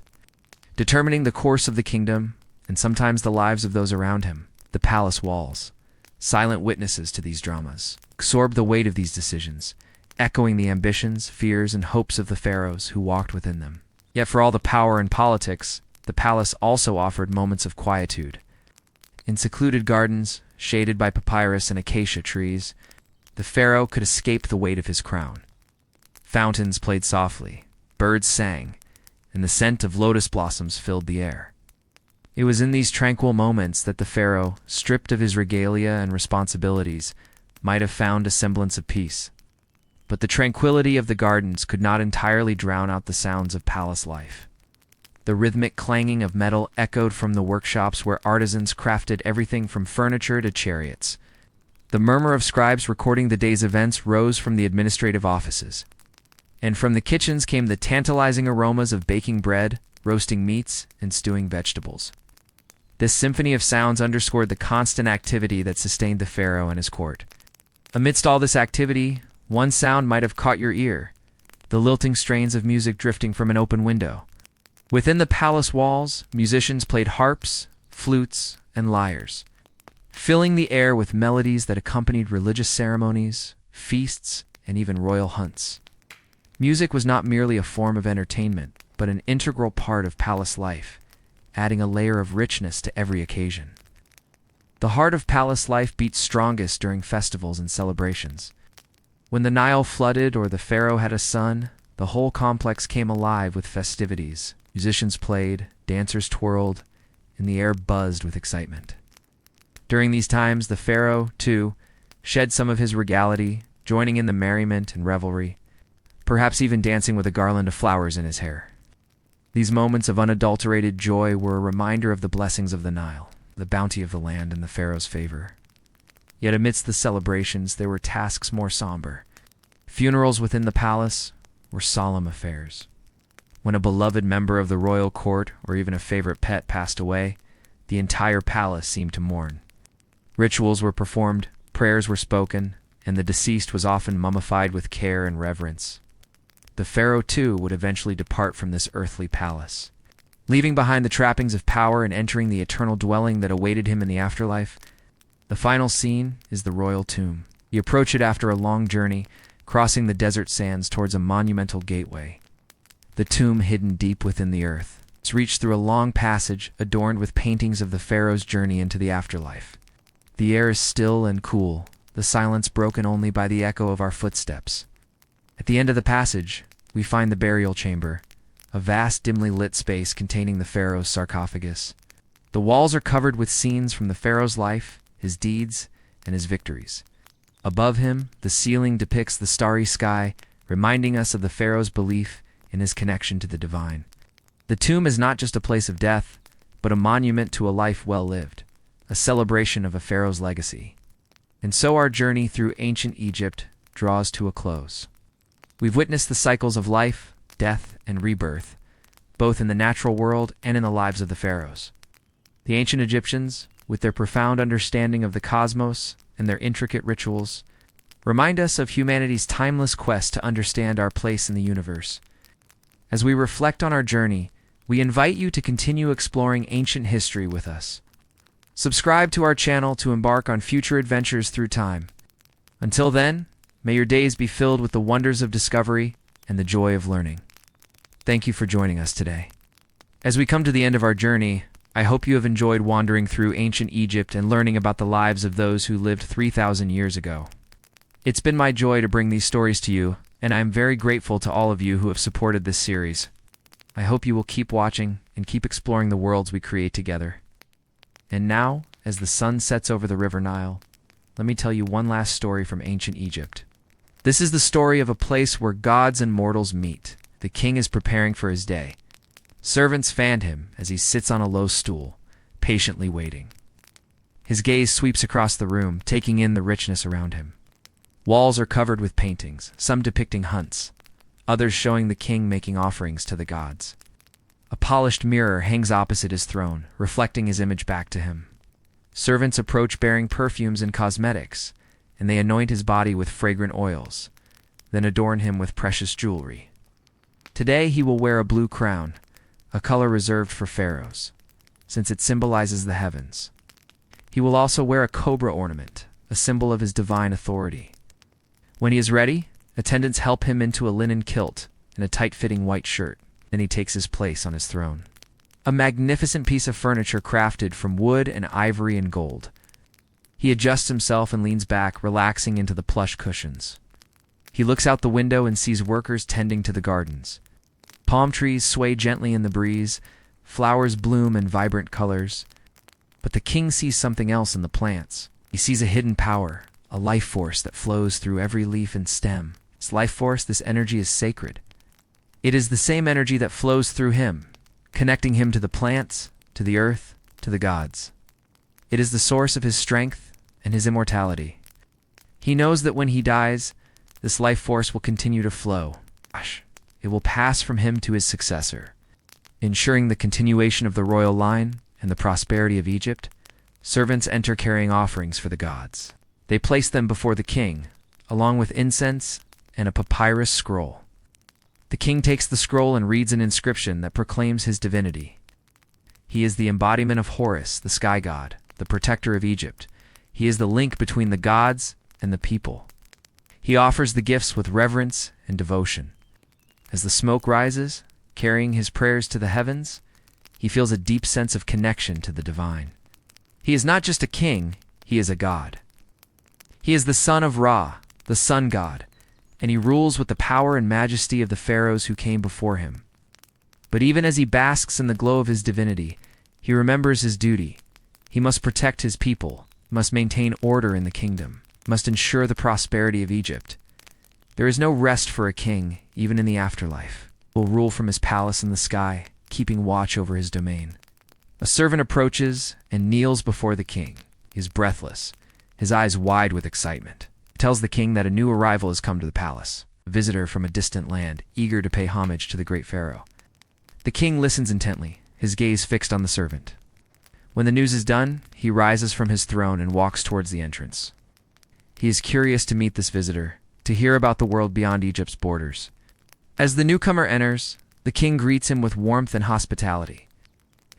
determining the course of the kingdom and sometimes the lives of those around him. The palace walls, silent witnesses to these dramas, absorbed the weight of these decisions, echoing the ambitions, fears, and hopes of the pharaohs who walked within them. Yet for all the power and politics, the palace also offered moments of quietude. In secluded gardens, shaded by papyrus and acacia trees, the pharaoh could escape the weight of his crown. Fountains played softly, birds sang, and the scent of lotus blossoms filled the air. It was in these tranquil moments that the pharaoh, stripped of his regalia and responsibilities, might have found a semblance of peace. But the tranquility of the gardens could not entirely drown out the sounds of palace life. The rhythmic clanging of metal echoed from the workshops where artisans crafted everything from furniture to chariots. The murmur of scribes recording the day's events rose from the administrative offices. And from the kitchens came the tantalizing aromas of baking bread, roasting meats, and stewing vegetables. This symphony of sounds underscored the constant activity that sustained the pharaoh and his court. Amidst all this activity, one sound might have caught your ear, the lilting strains of music drifting from an open window. Within the palace walls, musicians played harps, flutes, and lyres, filling the air with melodies that accompanied religious ceremonies, feasts, and even royal hunts. Music was not merely a form of entertainment, but an integral part of palace life, adding a layer of richness to every occasion. The heart of palace life beat strongest during festivals and celebrations. When the Nile flooded or the pharaoh had a son, the whole complex came alive with festivities. Musicians played, dancers twirled, and the air buzzed with excitement. During these times, the pharaoh, too, shed some of his regality, joining in the merriment and revelry, perhaps even dancing with a garland of flowers in his hair. These moments of unadulterated joy were a reminder of the blessings of the Nile, the bounty of the land, and the pharaoh's favor. Yet amidst the celebrations, there were tasks more somber. Funerals within the palace were solemn affairs. When a beloved member of the royal court or even a favorite pet passed away, the entire palace seemed to mourn. Rituals were performed, prayers were spoken, and the deceased was often mummified with care and reverence. The pharaoh, too, would eventually depart from this earthly palace. Leaving behind the trappings of power and entering the eternal dwelling that awaited him in the afterlife, the final scene is the royal tomb. You approach it after a long journey, crossing the desert sands towards a monumental gateway. The tomb, hidden deep within the earth, is reached through a long passage adorned with paintings of the pharaoh's journey into the afterlife. The air is still and cool, the silence broken only by the echo of our footsteps. At the end of the passage, we find the burial chamber, a vast dimly lit space containing the pharaoh's sarcophagus. The walls are covered with scenes from the pharaoh's life, his deeds, and his victories. Above him, the ceiling depicts the starry sky, reminding us of the pharaoh's belief in his connection to the divine. The tomb is not just a place of death, but a monument to a life well lived, a celebration of a pharaoh's legacy. And so our journey through ancient Egypt draws to a close. We've witnessed the cycles of life, death, and rebirth, both in the natural world and in the lives of the pharaohs. The ancient Egyptians, with their profound understanding of the cosmos and their intricate rituals, remind us of humanity's timeless quest to understand our place in the universe. As we reflect on our journey, we invite you to continue exploring ancient history with us. Subscribe to our channel to embark on future adventures through time. Until then, may your days be filled with the wonders of discovery and the joy of learning. Thank you for joining us today. As we come to the end of our journey, I hope you have enjoyed wandering through ancient Egypt and learning about the lives of those who lived 3,000 years ago. It's been my joy to bring these stories to you, and I am very grateful to all of you who have supported this series. I hope you will keep watching and keep exploring the worlds we create together. And now, as the sun sets over the River Nile, let me tell you one last story from ancient Egypt. This is the story of a place where gods and mortals meet. The king is preparing for his day. Servants fan him as he sits on a low stool, patiently waiting. His gaze sweeps across the room, taking in the richness around him. Walls are covered with paintings, some depicting hunts, others showing the king making offerings to the gods. A polished mirror hangs opposite his throne, reflecting his image back to him. Servants approach bearing perfumes and cosmetics, and they anoint his body with fragrant oils, then adorn him with precious jewelry. Today he will wear a blue crown, a color reserved for pharaohs, since it symbolizes the heavens. He will also wear a cobra ornament, a symbol of his divine authority. When he is ready, attendants help him into a linen kilt and a tight-fitting white shirt. Then he takes his place on his throne. A magnificent piece of furniture crafted from wood and ivory and gold. He adjusts himself and leans back, relaxing into the plush cushions. He looks out the window and sees workers tending to the gardens. Palm trees sway gently in the breeze, flowers bloom in vibrant colors. But the king sees something else in the plants. He sees a hidden power, a life force that flows through every leaf and stem. This life force, this energy is sacred. It is the same energy that flows through him, connecting him to the plants, to the earth, to the gods. It is the source of his strength and his immortality. He knows that when he dies, this life force will continue to flow. It will pass from him to his successor, ensuring the continuation of the royal line and the prosperity of Egypt. Servants enter carrying offerings for the gods. They place them before the king, along with incense and a papyrus scroll. The king takes the scroll and reads an inscription that proclaims his divinity. He is the embodiment of Horus, the sky god, the protector of Egypt. He is the link between the gods and the people. He offers the gifts with reverence and devotion. As the smoke rises, carrying his prayers to the heavens, he feels a deep sense of connection to the divine. He is not just a king, he is a god. He is the son of Ra, the sun god, and he rules with the power and majesty of the pharaohs who came before him. But even as he basks in the glow of his divinity, he remembers his duty. He must protect his people, must maintain order in the kingdom, must ensure the prosperity of Egypt. There is no rest for a king, even in the afterlife. He will rule from his palace in the sky, keeping watch over his domain. A servant approaches and kneels before the king. He is breathless, his eyes wide with excitement. He tells the king that a new arrival has come to the palace, a visitor from a distant land, eager to pay homage to the great pharaoh. The king listens intently, his gaze fixed on the servant. When the news is done, he rises from his throne and walks towards the entrance. He is curious to meet this visitor, to hear about the world beyond Egypt's borders. As the newcomer enters, the king greets him with warmth and hospitality.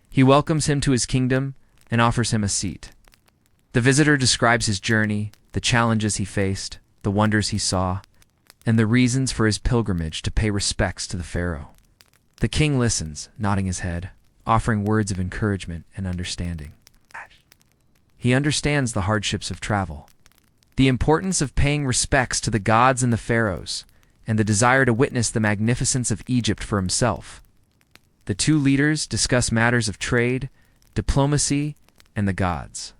He welcomes him to his kingdom and offers him a seat. The visitor describes his journey, the challenges he faced, the wonders he saw, and the reasons for his pilgrimage to pay respects to the pharaoh. The king listens, nodding his head, offering words of encouragement and understanding. He understands the hardships of travel, the importance of paying respects to the gods and the pharaohs, and the desire to witness the magnificence of Egypt for himself. The two leaders discuss matters of trade, diplomacy, and the gods.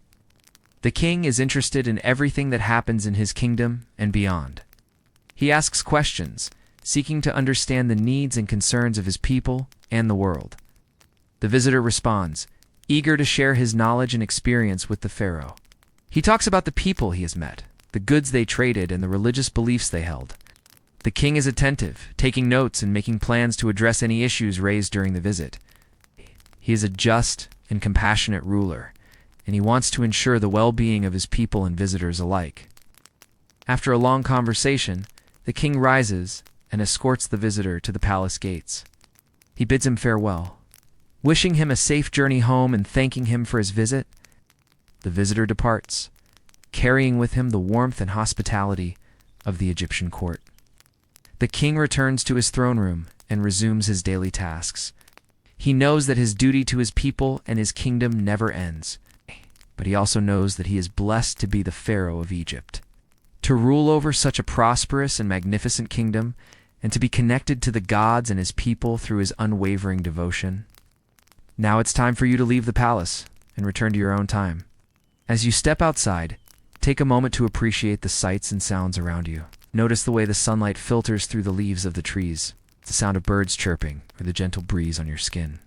The king is interested in everything that happens in his kingdom and beyond. He asks questions, seeking to understand the needs and concerns of his people and the world. The visitor responds, eager to share his knowledge and experience with the pharaoh. He talks about the people he has met, the goods they traded, and the religious beliefs they held. The king is attentive, taking notes and making plans to address any issues raised during the visit. He is a just and compassionate ruler, and he wants to ensure the well-being of his people and visitors alike. After a long conversation, the king rises and escorts the visitor to the palace gates. He bids him farewell, wishing him a safe journey home and thanking him for his visit. The visitor departs, carrying with him the warmth and hospitality of the Egyptian court. The king returns to his throne room and resumes his daily tasks. He knows that his duty to his people and his kingdom never ends, but he also knows that he is blessed to be the pharaoh of Egypt, to rule over such a prosperous and magnificent kingdom, and to be connected to the gods and his people through his unwavering devotion. Now it's time for you to leave the palace and return to your own time. As you step outside, take a moment to appreciate the sights and sounds around you. Notice the way the sunlight filters through the leaves of the trees, the sound of birds chirping, or the gentle breeze on your skin.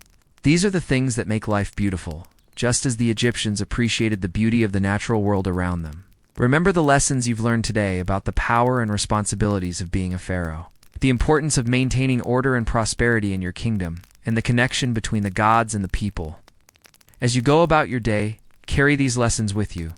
These are the things that make life beautiful, just as the Egyptians appreciated the beauty of the natural world around them. Remember the lessons you've learned today about the power and responsibilities of being a pharaoh, the importance of maintaining order and prosperity in your kingdom, and the connection between the gods and the people. As you go about your day, carry these lessons with you.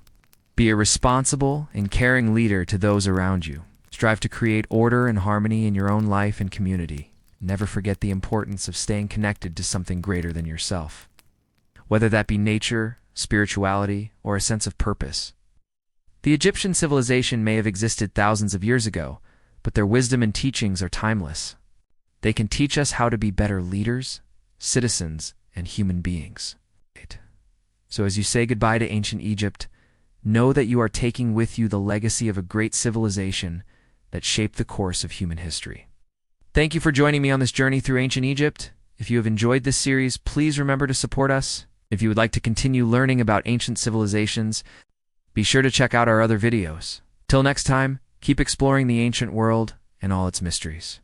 Be a responsible and caring leader to those around you. Strive to create order and harmony in your own life and community. Never forget the importance of staying connected to something greater than yourself, whether that be nature, spirituality, or a sense of purpose. The Egyptian civilization may have existed thousands of years ago, but their wisdom and teachings are timeless. They can teach us how to be better leaders, citizens, and human beings. So as you say goodbye to ancient Egypt, know that you are taking with you the legacy of a great civilization that shaped the course of human history. Thank you for joining me on this journey through ancient Egypt. If you have enjoyed this series, please remember to support us. If you would like to continue learning about ancient civilizations, be sure to check out our other videos. Till next time, keep exploring the ancient world and all its mysteries.